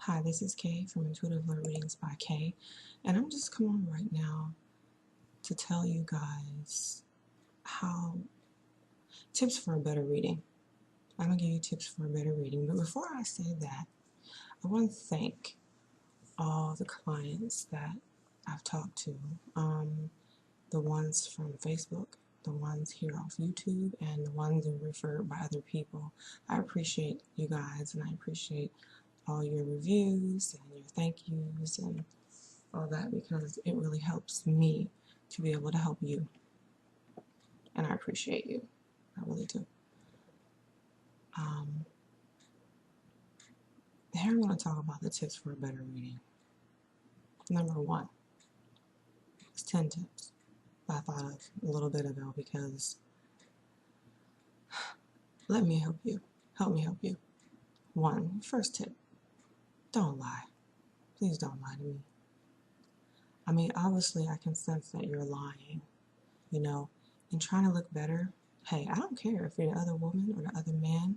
Hi, this is Kay from Intuitive Readings by Kay, and I'm just coming on right now to tell you guys how tips for a better reading. I'm gonna give you tips for a better reading, but before I say that, I want to thank all the clients that I've talked to, the ones from Facebook, the ones here off YouTube, and the ones that are referred by other people. I appreciate you guys, and I appreciate all your reviews and your thank yous and all that, because it really helps me to be able to help you, and I appreciate you. I really do. Here I'm going to talk about the tips for a better reading. Number one is 10 tips I thought of a little bit ago, because let me help you. Help me help you. One, first tip, don't lie. Please don't lie to me. I mean, obviously I can sense that you're lying, you know, and trying to look better. Hey, I don't care if you're the other woman or the other man.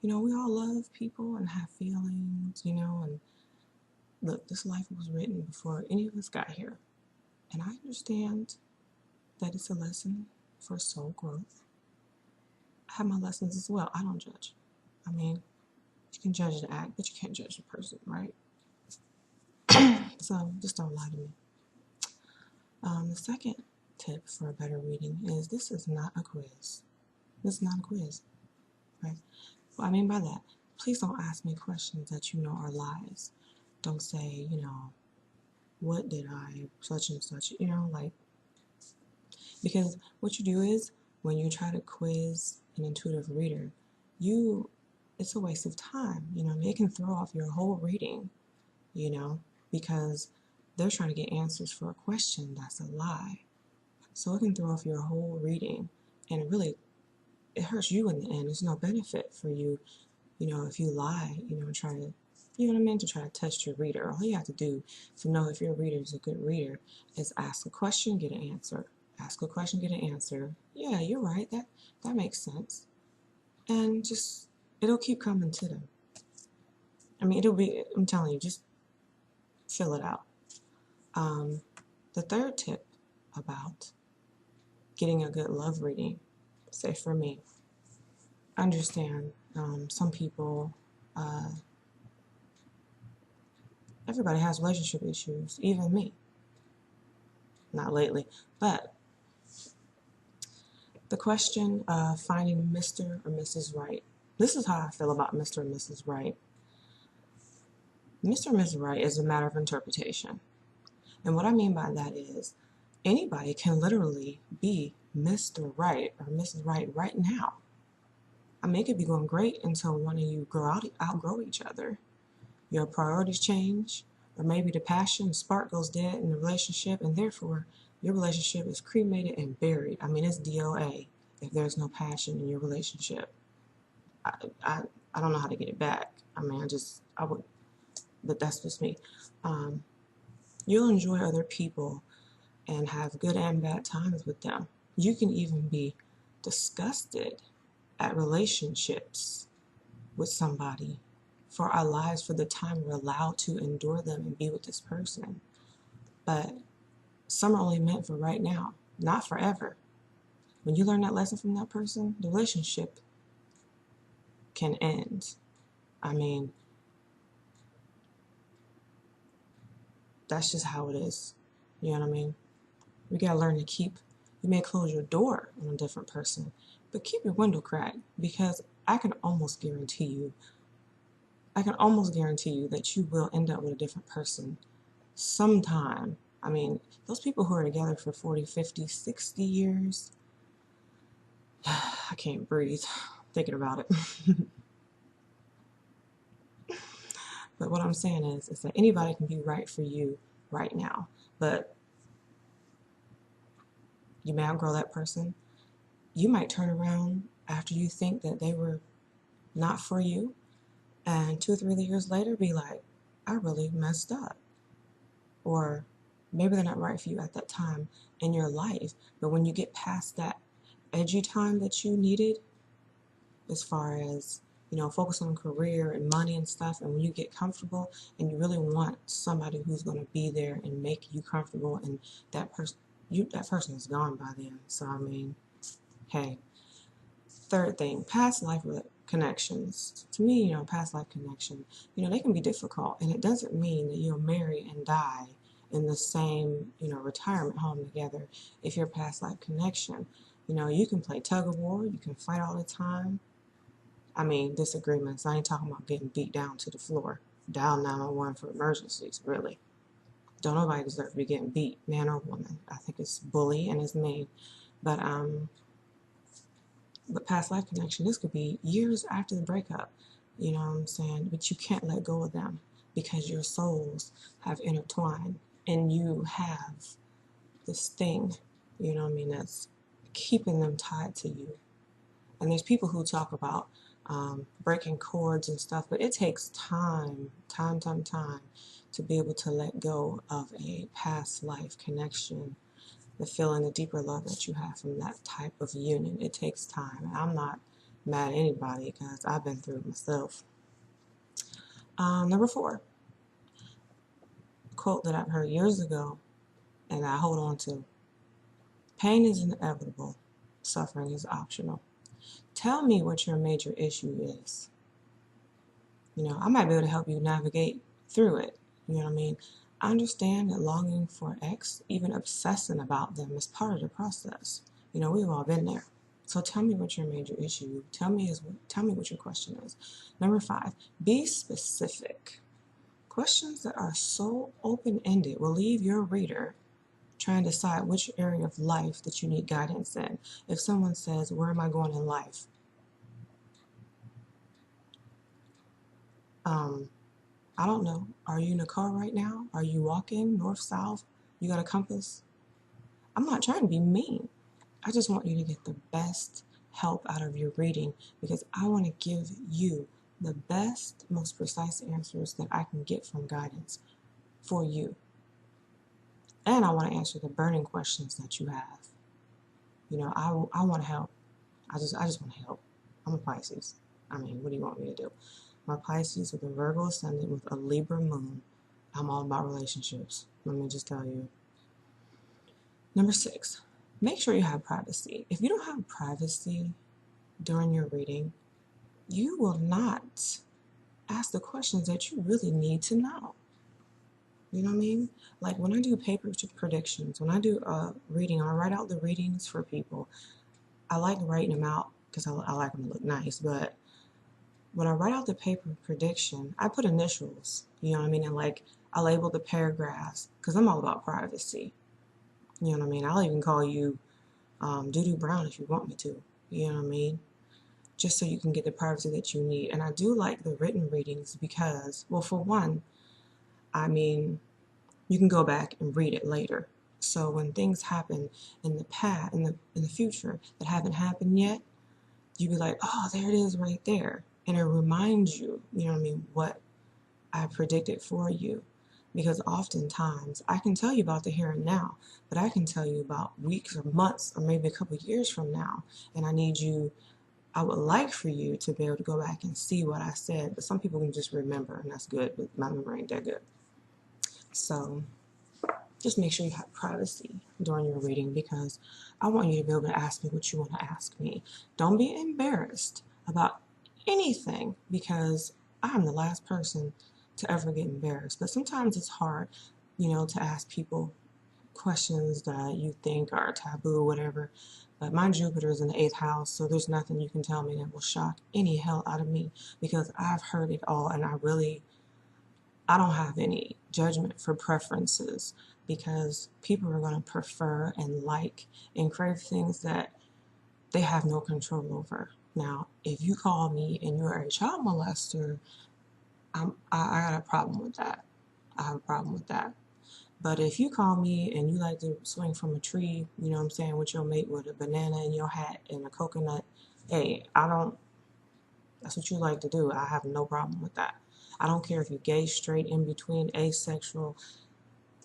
You know, we all love people and have feelings, you know, and look, this life was written before any of us got here. And I understand that it's a lesson for soul growth. I have my lessons as well. I don't judge. I mean, you can judge the act, but you can't judge the person, right? So just don't lie to me. The second tip for a better reading is this is not a quiz. This is not a quiz, right? What I mean by that, please don't ask me questions that you know are lies. Don't say, you know, what did I, such and such, you know, like, because what you do is when you try to quiz an intuitive reader, it's a waste of time, you know, it can throw off your whole reading, you know, because they're trying to get answers for a question that's a lie. So it can throw off your whole reading, and really, it hurts you in the end. There's no benefit for you, you know, if you lie, you know, and try to, you know what I mean, to try to test your reader. All you have to do to know if your reader is a good reader is ask a question, get an answer. Ask a question, get an answer. Yeah, you're right. That makes sense. And just, it'll keep coming to them. I mean, I'm telling you, just fill it out. The third tip about getting a good love reading, say for me, understand some people, everybody has relationship issues, even me. Not lately, but the question of finding Mr. or Mrs. Wright. This is how I feel about Mr. and Mrs. Wright. Mr. and Mrs. Wright is a matter of interpretation. And what I mean by that is anybody can literally be Mr. Wright or Mrs. Wright right now. I mean, it could be going great until one of you outgrow each other. Your priorities change, or maybe the passion spark goes dead in the relationship, and therefore your relationship is cremated and buried. I mean, it's DOA if there's no passion in your relationship. I don't know how to get it back. I mean, I would, but that's just me. You'll enjoy other people and have good and bad times with them. You can even be disgusted at relationships with somebody for our lives, for the time we're allowed to endure them and be with this person. But some are only meant for right now, not forever. When you learn that lesson from that person, the relationship can end. I mean, that's just how it is. You know what I mean? We gotta learn to keep, you may close your door on a different person, but keep your window cracked, because I can almost guarantee you that you will end up with a different person sometime. I mean, those people who are together for 40, 50, 60 years, I can't breathe thinking about it. But what I'm saying is that anybody can be right for you right now, but you may outgrow that person. You might turn around after you think that they were not for you, and 2 or 3 years later be like, I really messed up. Or maybe they're not right for you at that time in your life, but when you get past that edgy time that you needed, as far as you know, focus on career and money and stuff. And when you get comfortable and you really want somebody who's going to be there and make you comfortable, and that person is gone by then. So I mean, hey. Third thing, past life connections. To me, you know, past life connection, you know, they can be difficult, and it doesn't mean that you'll marry and die in the same, you know, retirement home together if you're past life connection. You know, you can play tug of war, you can fight all the time. I mean, disagreements. I ain't talking about getting beat down to the floor. Dial 911 for emergencies, really. Don't nobody deserve to be getting beat, man or woman. I think it's bully and it's mean. But past life connection, this could be years after the breakup, you know what I'm saying? But you can't let go of them because your souls have intertwined and you have this thing, you know what I mean, that's keeping them tied to you. And there's people who talk about breaking cords and stuff, but it takes time to be able to let go of a past life connection, the feeling, the deeper love that you have from that type of union. It takes time. I'm not mad at anybody because I've been through it myself. Number 4, quote that I've heard years ago and I hold on to. Pain is inevitable. Suffering is optional. Tell me what your major issue is. You know, I might be able to help you navigate through it. You know what I mean? I understand that longing for X, even obsessing about them, is part of the process. You know, we've all been there. So tell me what your major issue. Tell me what your question is. Number 5, be specific. Questions that are so open-ended will leave your reader trying to decide which area of life that you need guidance in. If someone says, "Where am I going in life?" I don't know. Are you in a car right now? Are you walking north, south? You got a compass? I'm not trying to be mean. I just want you to get the best help out of your reading because I want to give you the best, most precise answers that I can get from guidance for you. And I want to answer the burning questions that you have. You know, I want to help. I just want to help. I'm a Pisces. I mean, what do you want me to do? My Pisces with a Virgo ascendant with a Libra moon. I'm all about relationships. Let me just tell you. Number 6, make sure you have privacy. If you don't have privacy during your reading, you will not ask the questions that you really need to know. You know what I mean? Like when I do paper predictions, when I do a reading, I write out the readings for people. I like writing them out because I like them to look nice, but when I write out the paper prediction, I put initials, you know what I mean? And like, I label the paragraphs because I'm all about privacy. You know what I mean? I'll even call you Doo-Doo Brown if you want me to. You know what I mean? Just so you can get the privacy that you need. And I do like the written readings because, well, for one, I mean, you can go back and read it later. So when things happen in the past, in the future that haven't happened yet, you be like, oh, there it is right there. And it reminds you, you know what I mean, what I predicted for you. Because oftentimes, I can tell you about the here and now, but I can tell you about weeks or months or maybe a couple of years from now. And I would like for you to be able to go back and see what I said. But some people can just remember, and that's good, but my memory ain't that good. So just make sure you have privacy during your reading because I want you to be able to ask me what you want to ask me. Don't be embarrassed about anything because I'm the last person to ever get embarrassed. But sometimes it's hard, you know, to ask people questions that you think are taboo, whatever. But my Jupiter is in the 8th house, so there's nothing you can tell me that will shock any hell out of me because I've heard it all and I don't have any judgment for preferences because people are going to prefer and like and crave things that they have no control over. Now, if you call me and you're a child molester, I got a problem with that. I have a problem with that. But if you call me and you like to swing from a tree, you know what I'm saying, with your mate with a banana in your hat and a coconut, hey, that's what you like to do. I have no problem with that. I don't care if you're gay, straight, in between, asexual,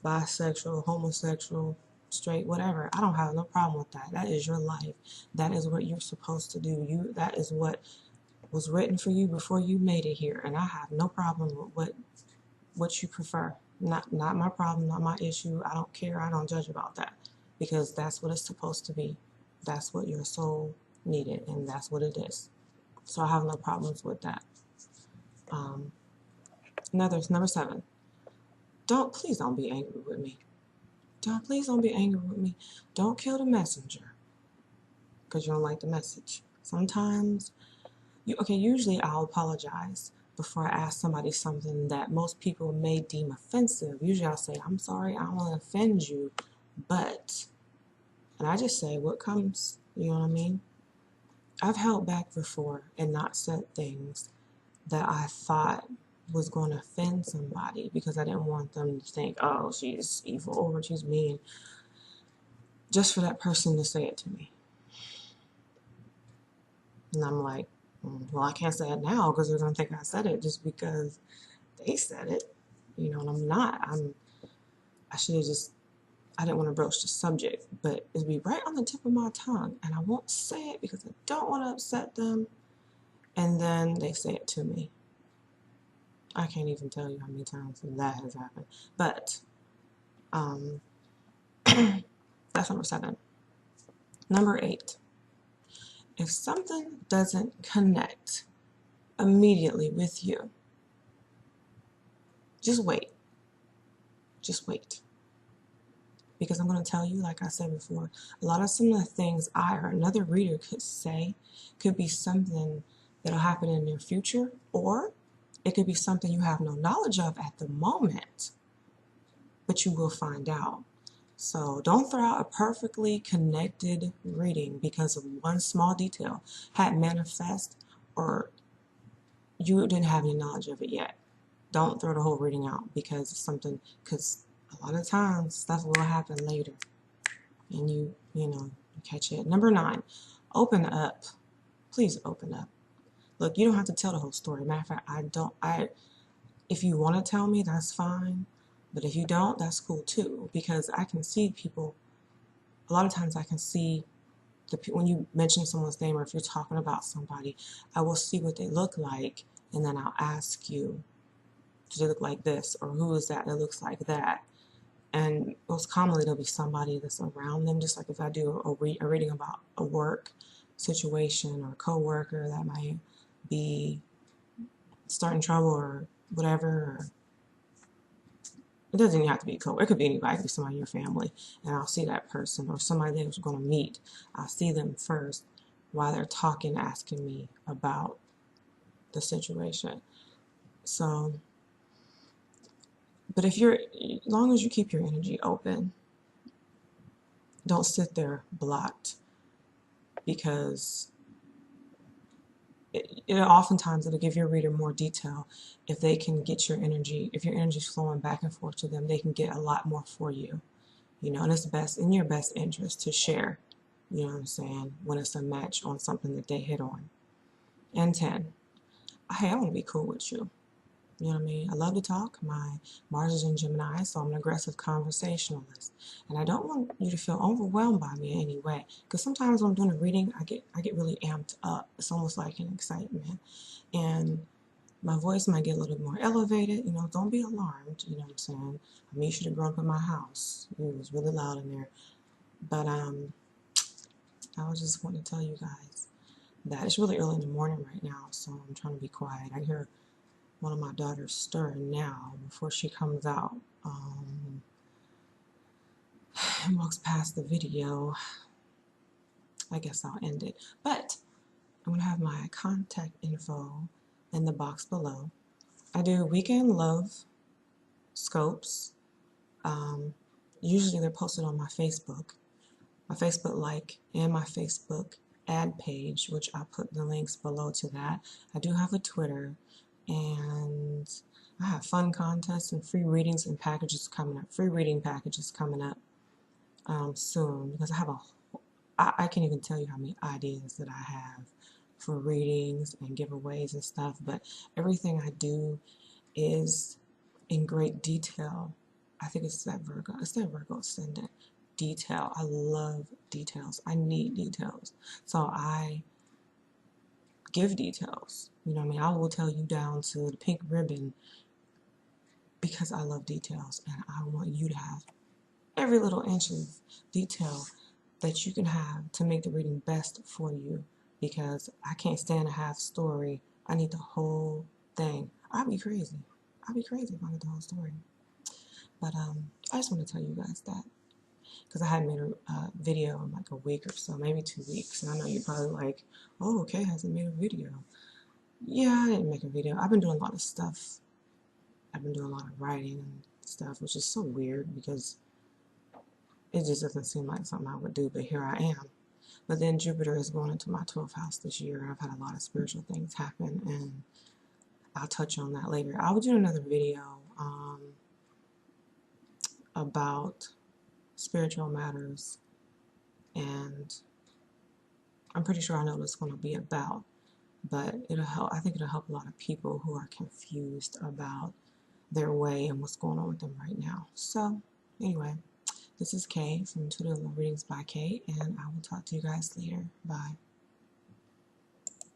bisexual, homosexual, straight, whatever. I don't have no problem with that. That is your life. That is what you're supposed to do. That is what was written for you before you made it here, and I have no problem with what you prefer. Not my problem, not my issue. I don't care. I don't judge about that, because that's what it's supposed to be. That's what your soul needed, and that's what it is. So I have no problems with that. Number 7. Please don't be angry with me. Please don't be angry with me. Don't kill the messenger because you don't like the message. Sometimes, usually I'll apologize before I ask somebody something that most people may deem offensive. Usually I'll say, I'm sorry, I don't want to offend you, but, and I just say what comes, you know what I mean? I've held back before and not said things that I thought was going to offend somebody because I didn't want them to think, oh, she's evil or she's mean, just for that person to say it to me. And I'm like, well, I can't say it now because they're going to think I said it just because they said it, and I'm not. I should have I didn't want to broach the subject, but it'd be right on the tip of my tongue, and I won't say it because I don't want to upset them, and then they say it to me. I can't even tell you how many times that has happened, but that's number 7. Number 8, if something doesn't connect immediately with you, just wait. Just wait. Because I'm going to tell you, like I said before, a lot of some of the things I or another reader could say could be something that'll happen in your future, or it could be something you have no knowledge of at the moment, but you will find out. So don't throw out a perfectly connected reading because of one small detail had manifest or you didn't have any knowledge of it yet. Don't throw the whole reading out because of something, because a lot of times stuff will happen later and you catch it. Number 9, open up. Please open up. Look, you don't have to tell the whole story. Matter of fact, if you want to tell me, that's fine. But if you don't, that's cool too, because I can see people, a lot of times I can see when you mention someone's name or if you're talking about somebody, I will see what they look like and then I'll ask you, do they look like this? Or who is that looks like that? And most commonly there'll be somebody that's around them, just like if I do a reading about a work situation or a co-worker that might be starting trouble or whatever, or it doesn't even have to be a co-worker. It could be anybody. It could be somebody in your family. And I'll see that person or somebody that was going to meet. I'll see them first while they're talking, asking me about the situation. So, but as long as you keep your energy open, don't sit there blocked, because oftentimes it'll give your reader more detail if they can get your energy. If your energy is flowing back and forth to them, they can get a lot more for you. And it's in your best interest to share, you know what I'm saying, when it's a match on something that they hit on. And 10, hey, I want to be cool with you. You know what I mean? I love to talk. My Mars is in Gemini, so I'm an aggressive conversationalist. And I don't want you to feel overwhelmed by me in any way. Because sometimes when I'm doing a reading, I get really amped up. It's almost like an excitement. And my voice might get a little more elevated. Don't be alarmed. You know what I'm saying? I mean, you should have grown up in my house. It was really loud in there. But I was just wanting to tell you guys that it's really early in the morning right now, so I'm trying to be quiet. I hear one of my daughters stirring now before she comes out and walks past the video. I guess I'll end it. But I'm going to have my contact info in the box below. I do weekend love scopes. Usually they're posted on my Facebook like and my Facebook ad page, which I'll put the links below to that. I do have a Twitter, and I have fun contests and free readings and packages coming up. Free reading packages coming up soon, because I can't even tell you how many ideas that I have for readings and giveaways and stuff, but everything I do is in great detail. I think it's that Virgo ascendant. Detail. I love details. I need details. So I give details. You know what I mean? I will tell you down to the pink ribbon because I love details, and I want you to have every little inch of detail that you can have to make the reading best for you, because I can't stand a half story. I need the whole thing. I'd be crazy. I'd be crazy if I need the whole story. But I just want to tell you guys that, because I hadn't made a video in like a week or so, maybe 2 weeks. And I know you're probably like, oh, okay, hasn't made a video. Yeah, I didn't make a video. I've been doing a lot of stuff. I've been doing a lot of writing and stuff, which is so weird because it just doesn't seem like something I would do, but here I am. But then Jupiter is going into my 12th house this year. I've had a lot of spiritual things happen, and I'll touch on that later. I will do another video about spiritual matters, and I'm pretty sure I know what it's going to be about, but it'll help. I think it'll help a lot of people who are confused about their way and what's going on with them right now. So anyway, this is Kay from Lovereadingsbykay, and I will talk to you guys later. Bye.